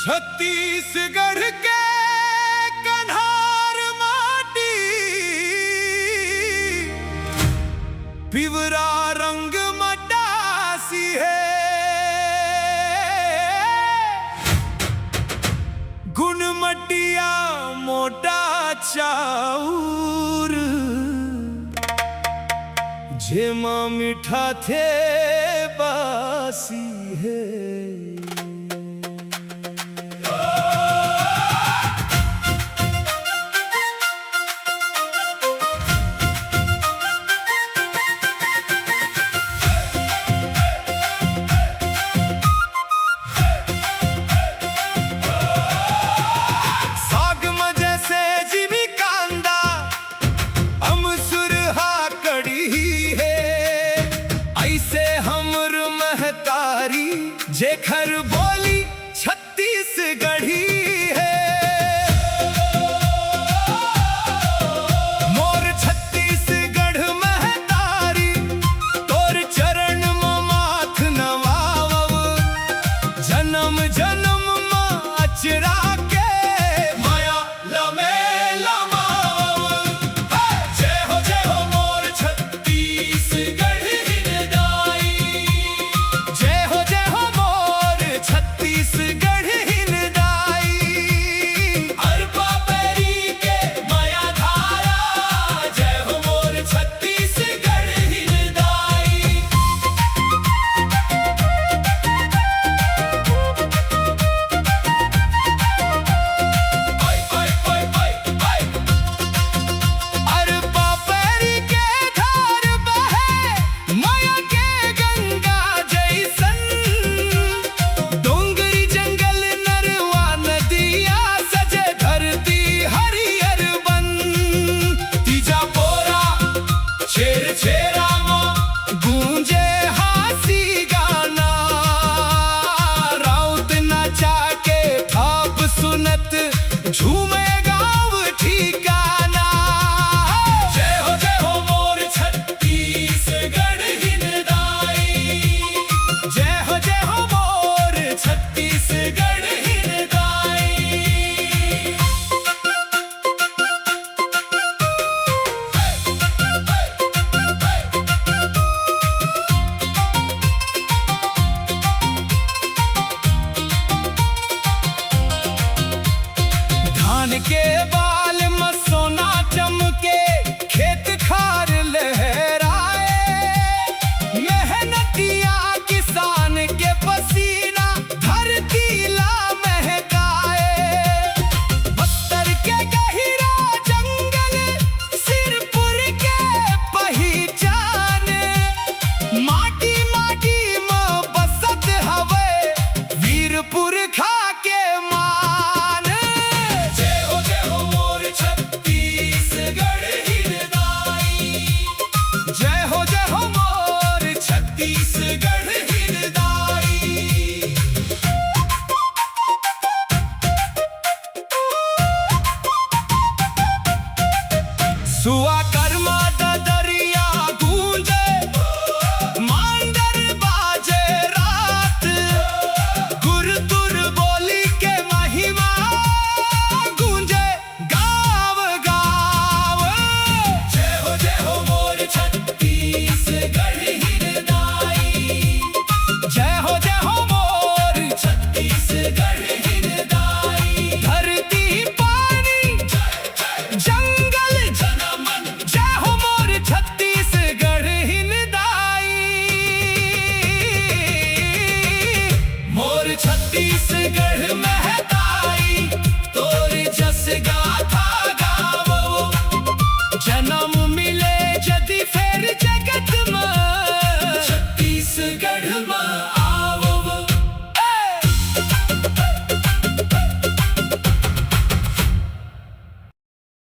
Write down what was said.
छत्तीसगढ़ के कन्हार माटी पिवरा रंग मटासी है। गुण मटिया मोटा चाउर जेमा मीठा थे बासी है। जेखर बोली छत्तीसगढ़ी है। मोर छत्तीसगढ़ महतारी तोर चरण में माथ नवावव। जन्म जन्म में अचरा के माया लमे लमावव। जय हो मोर छत्तीसगढ़ हिरदाई। जय हो छत्तीसगढ़ हिरदाई। अरपा पैरी के माया धारा। जय हो मोर छत्तीसगढ़ हिरदाई। अरपा पैरी के धार बहे माया के गंगा जैसन। गूंजे हासी गाना राउत नचा के थाप सुनत झूमे गाँव ठिकाना। जय हो मोर छत्तीसगढ़ हिरदाई। जय हो मोर छत्तीसगढ़ हिरदाई। के बाल में सोना चमके खेत खार लहराए। मेहनतिया किसान के पसीना धरती ला महकाए। बस्तर के गहिरा जंगल सिरपुर के पहचान। माटी माटी में बसत हवे वीरपुर खा के छत्तीसगढ़ हिरदाई। जय हो मोर छत्तीसगढ़ हिरदाई। सुआ कर्मा दरिया गूंजे मांडर बाजे रात। गुरतुर बोली के महिमा गूंजे गाँव गाँव। जय हो मोर छत्तीसगढ़ हिरदाई। जय हो मोर छत्तीसगढ़ हिरदाई। धरती पानी जंगल जनमन। जय हो मोर छत्तीसगढ़ हिरदाई। मोर छत्तीसगढ़ में